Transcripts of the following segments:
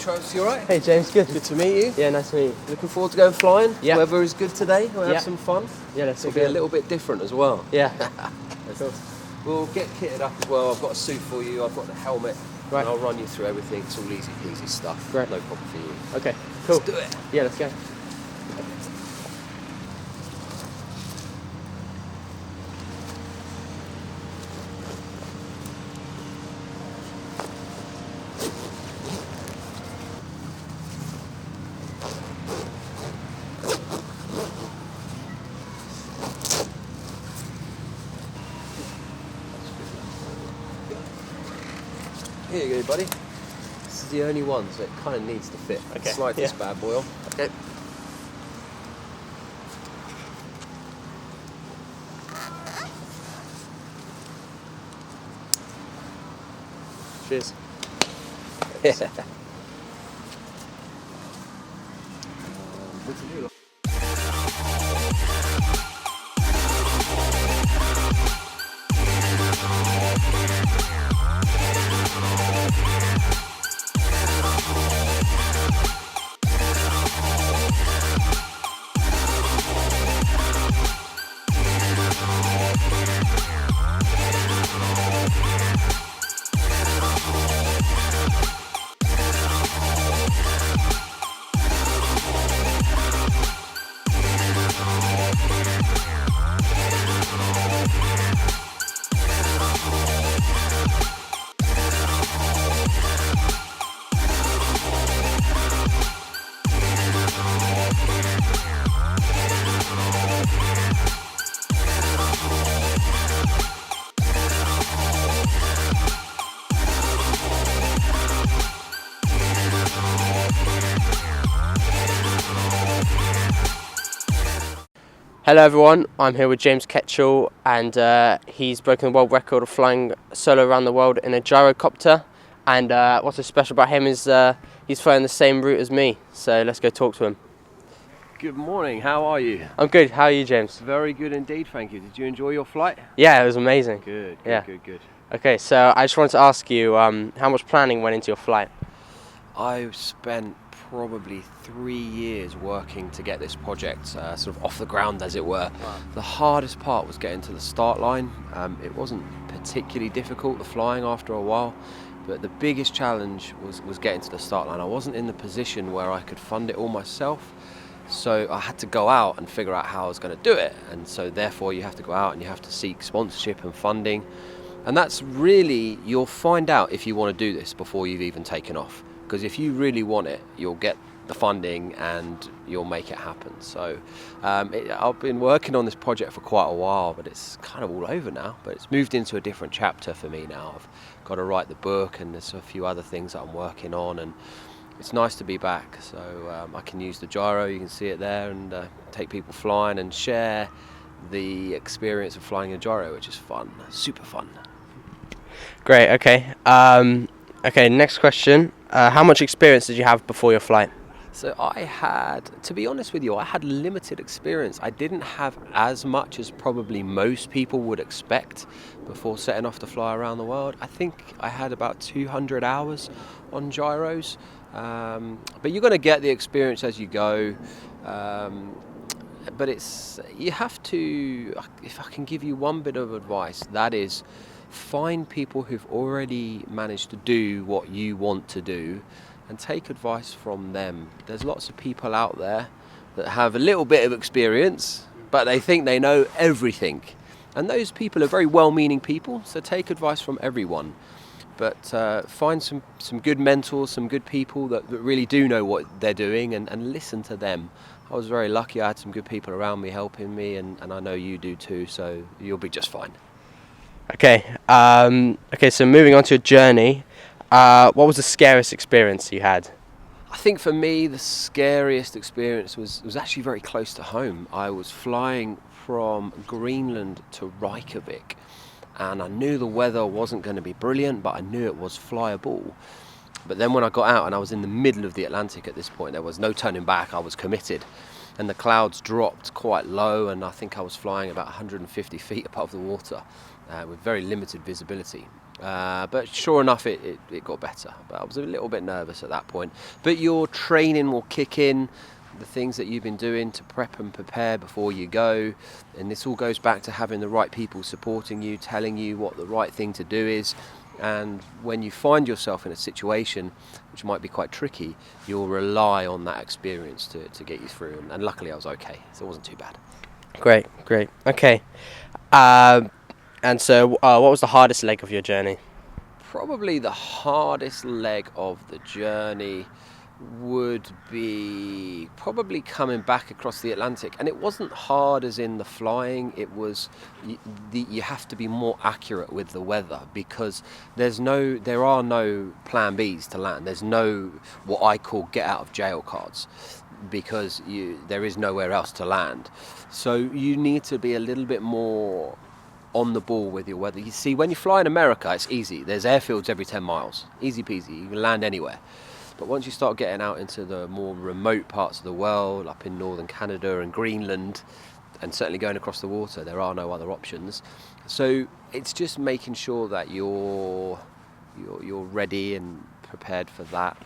Travis, you alright? Hey James, good. Good to meet you. Yeah, nice to meet you. Looking forward to going flying. Yeah. Weather is good today. We'll have some fun. Yeah, let's It'll be a little bit different as well. Yeah. Cool. We'll get kitted up as well. I've got a suit for you. I've got the helmet. Right. And I'll run you through everything. It's all easy peasy stuff. Great. No problem for you. Okay, cool. Let's do it. Yeah, let's go. Here you go, buddy. This is the only one, so it kind of needs to fit. Okay. Slide this bad boy on. Okay. Cheers. Yeah. Hello everyone, I'm here with James Ketchell and he's broken the world record of flying solo around the world in a gyrocopter, and what's so special about him is he's flying the same route as me, so let's go talk to him. Good morning. How are you? I'm good, how are you, James? Very good indeed, thank you. Did you enjoy your flight? Yeah, it was amazing. Good. Yeah. Good. Okay, so I just wanted to ask you how much planning went into your flight? I spent probably 3 years working to get this project sort of off the ground, as it were. Wow. The hardest part was getting to the start line. It wasn't particularly difficult, the flying, after a while, but the biggest challenge was getting to the start line. I wasn't in the position where I could fund it all myself, so I had to go out and figure out how I was going to do it, and so therefore you have to go out and you have to seek sponsorship and funding, and that's really, you'll find out if you want to do this before you've even taken off. Because if you really want it, you'll get the funding and you'll make it happen. So I've been working on this project for quite a while, but it's kind of all over now. But it's moved into a different chapter for me now. I've got to write the book, and there's a few other things that I'm working on, and it's nice to be back. So I can use the gyro, you can see it there, and take people flying and share the experience of flying a gyro, which is fun, super fun. Great, okay. Okay, next question. How much experience did you have before your flight? So I had, to be honest with you, I had limited experience. I didn't have as much as probably most people would expect before setting off to fly around the world. I think I had about 200 hours on gyros. But you're going to get the experience as you go. But you have to, if I can give you one bit of advice, that is, find people who've already managed to do what you want to do and take advice from them. There's lots of people out there that have a little bit of experience, but they think they know everything. And those people are very well-meaning people, so take advice from everyone. But find some good mentors, some good people that really do know what they're doing, and listen to them. I was very lucky, I had some good people around me helping me, and I know you do too, so you'll be just fine. Okay, so moving on to your journey, what was the scariest experience you had? I think for me the scariest experience was actually very close to home. I was flying from Greenland to Reykjavik, and I knew the weather wasn't going to be brilliant, but I knew it was flyable. But then when I got out and I was in the middle of the Atlantic at this point, there was no turning back, I was committed. And the clouds dropped quite low, and I think I was flying about 150 feet above the water with very limited visibility. But sure enough, it got better. But I was a little bit nervous at that point. But your training will kick in, the things that you've been doing to prep and prepare before you go. And this all goes back to having the right people supporting you, telling you what the right thing to do is. And when you find yourself in a situation which might be quite tricky, you'll rely on that experience to get you through. And luckily I was okay, so it wasn't too bad. Great. Okay. And so, what was the hardest leg of your journey? Probably the hardest leg of the journey would be probably coming back across the Atlantic. And it wasn't hard as in the flying, it was you have to be more accurate with the weather, because there are no plan Bs to land. There's no what I call get out of jail cards, because there is nowhere else to land. So you need to be a little bit more on the ball with your weather. You see, when you fly in America, it's easy. There's airfields every 10 miles. Easy peasy. You can land anywhere. But once you start getting out into the more remote parts of the world, up in northern Canada and Greenland, and certainly going across the water, there are no other options. So it's just making sure that you're ready and prepared for that,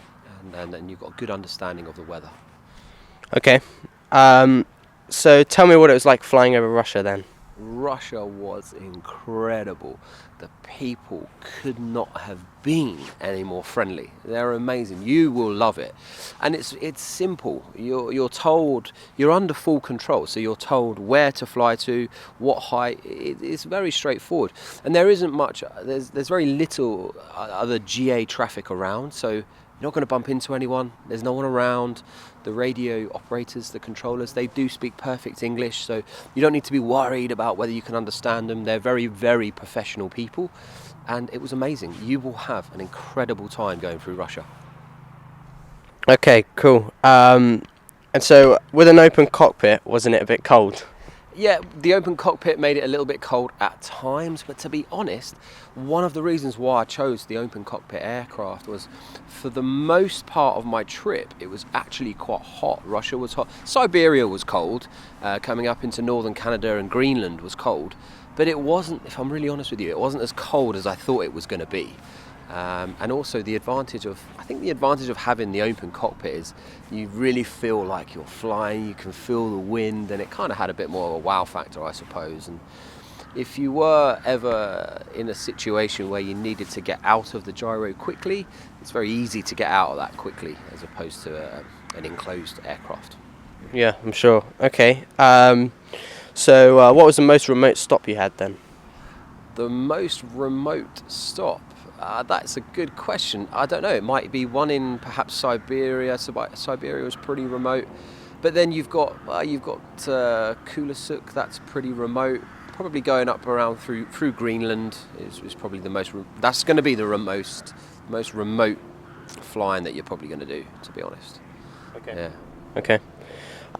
and you've got a good understanding of the weather. Okay. So tell me what it was like flying over Russia then. Russia was incredible. The people could not have been any more friendly. They're amazing. You will love it. And it's simple. You're told, you're under full control. So you're told where to fly to, what height. It's very straightforward. And there isn't much, there's very little other GA traffic around. So you're not going to bump into anyone. There's no one around. The radio operators, the controllers, they do speak perfect English, so you don't need to be worried about whether you can understand them. They're very, very professional people, and it was amazing. You will have an incredible time going through Russia. Okay, cool. And so with an open cockpit, wasn't it a bit cold? Yeah, the open cockpit made it a little bit cold at times, but to be honest, one of the reasons why I chose the open cockpit aircraft was, for the most part of my trip, it was actually quite hot. Russia was hot. Siberia was cold. Coming up into northern Canada and Greenland was cold. But it wasn't, if I'm really honest with you, it wasn't as cold as I thought it was going to be. And also the advantage of having the open cockpit is you really feel like you're flying, you can feel the wind, and it kind of had a bit more of a wow factor, I suppose. And if you were ever in a situation where you needed to get out of the gyro quickly, it's very easy to get out of that quickly as opposed to an enclosed aircraft. Yeah, I'm sure. Okay. So what was the most remote stop you had then? The most remote stop? That's a good question. I don't know. It might be one in perhaps Siberia. Siberia was pretty remote. But then you've got Kulisuk. That's pretty remote. Probably going up around through Greenland is probably the most. That's going to be the most remote flying that you're probably going to do, to be honest. Okay. Yeah. Okay.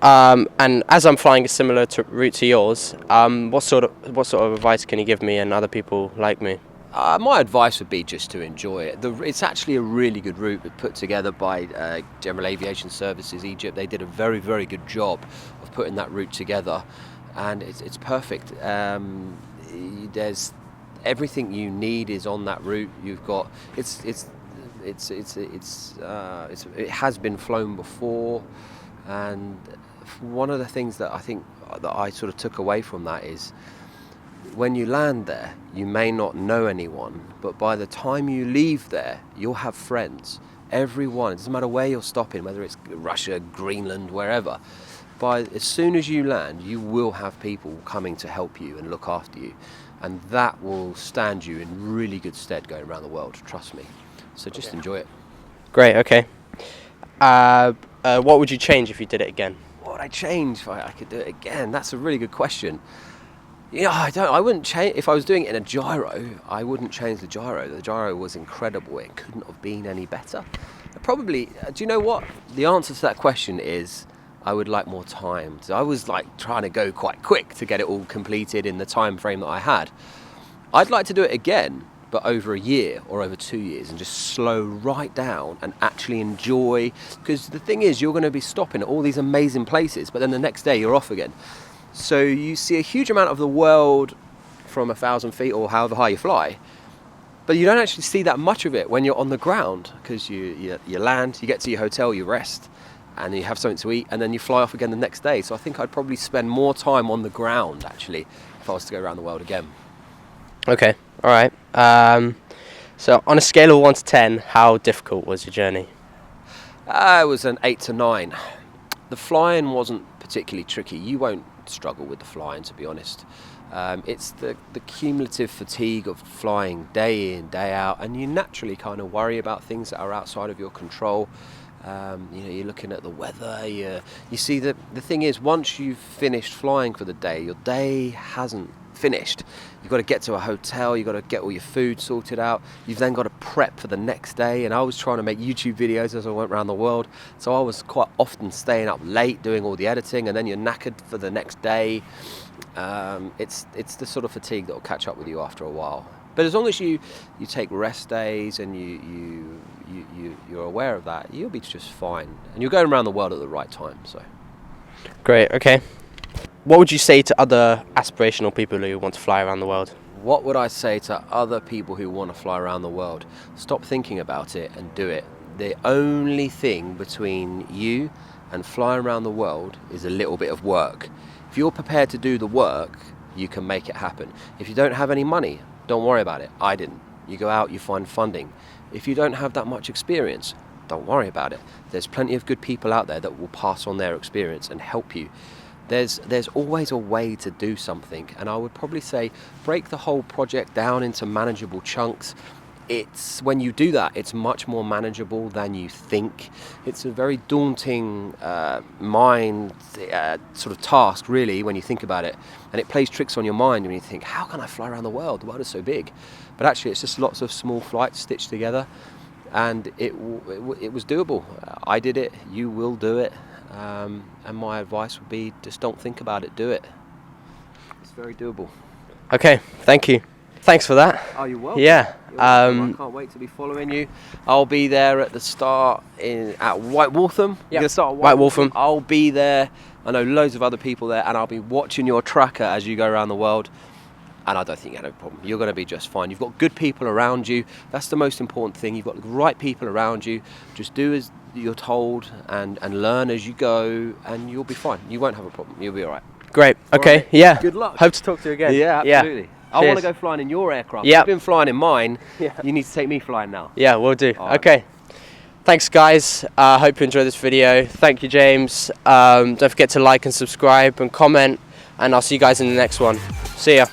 And as I'm flying a similar route to yours, what sort of advice can you give me and other people like me? My advice would be just to enjoy it. It's actually a really good route put together by General Aviation Services Egypt. They did a very, very good job of putting that route together, and it's perfect. There's everything you need is on that route. You've got it has been flown before, and one of the things that I think that I sort of took away from that is, when you land there, you may not know anyone, but by the time you leave there, you'll have friends. Everyone, it doesn't matter where you're stopping, whether it's Russia, Greenland, wherever. As soon as you land, you will have people coming to help you and look after you, and that will stand you in really good stead going around the world, trust me. So just enjoy it. Great, okay. What would you change if you did it again? What would I change if I could do it again? That's a really good question. Yeah, I wouldn't change. If I was doing it in a gyro, I wouldn't change the gyro. The gyro was incredible. It couldn't have been any better. Probably, do you know what? The answer to that question is, I would like more time. So I was like trying to go quite quick to get it all completed in the time frame that I had. I'd like to do it again, but over a year or over 2 years, and just slow right down and actually enjoy. Because the thing is, you're going to be stopping at all these amazing places, but then the next day you're off again. So you see a huge amount of the world from 1,000 feet or however high you fly, But you don't actually see that much of it when you're on the ground, because you land, you get to your hotel, you rest, and you have something to eat, and then you fly off again the next day. So I think I'd probably spend more time on the ground, actually, if I was to go around the world again. Okay, all right. So on a scale of 1 to 10, how difficult was your journey? It was an 8 to 9. The flying wasn't particularly tricky. You won't struggle with the flying, to be honest. It's the cumulative fatigue of flying day in, day out, and you naturally kind of worry about things that are outside of your control. You're looking at the weather. You see, the thing is, once you've finished flying for the day, your day hasn't finished. You've got to get to a hotel, you've got to get all your food sorted out, you've then got to prep for the next day. And I was trying to make YouTube videos as I went around the world, so I was quite often staying up late doing all the editing, and then you're knackered for the next day. It's the sort of fatigue that will catch up with you after a while. But as long as you take rest days and you're aware of that, you'll be just fine, and you're going around the world at the right time. So Great, okay. What would you say to other aspirational people who want to fly around the world? what would I say to other people who want to fly around the world? Stop thinking about it and do it. The only thing between you and flying around the world is a little bit of work. If you're prepared to do the work, you can make it happen. If you don't have any money, don't worry about it. I didn't. You go out, you find funding. If you don't have that much experience, don't worry about it. There's plenty of good people out there that will pass on their experience and help you. There's always a way to do something, and I would probably say break the whole project down into manageable chunks. It's when you do that, it's much more manageable than you think. It's a very daunting mind sort of task, really, when you think about it, and it plays tricks on your mind when you think, how can I fly around the world? The world is so big. But actually, it's just lots of small flights stitched together, and it was doable. I did it. You will do it. And my advice would be, just don't think about it, do it. It's very doable. Okay, thank you. Thanks for that. Oh, you're welcome. Yeah. You're welcome. I can't wait to be following you. I'll be there at the start at White Waltham. Yep. You're start at White Waltham. I'll be there. I know loads of other people there, and I'll be watching your tracker as you go around the world. And I don't think you have a problem. You're going to be just fine. You've got good people around you. That's the most important thing. You've got the right people around you. Just do as you're told and learn as you go, and you'll be fine. You won't have a problem. You'll be all right. Great. Okay. All right. Yeah. Good luck. Hope to talk to you again. Yeah, absolutely. I want to Cheers. go flying in your aircraft. Yep. You've been flying in mine. Yeah. You need to take me flying now. Yeah, we'll do. All right. Okay. Thanks, guys. Hope you enjoyed this video. Thank you, James. Don't forget to like and subscribe and comment, and I'll see you guys in the next one. See ya.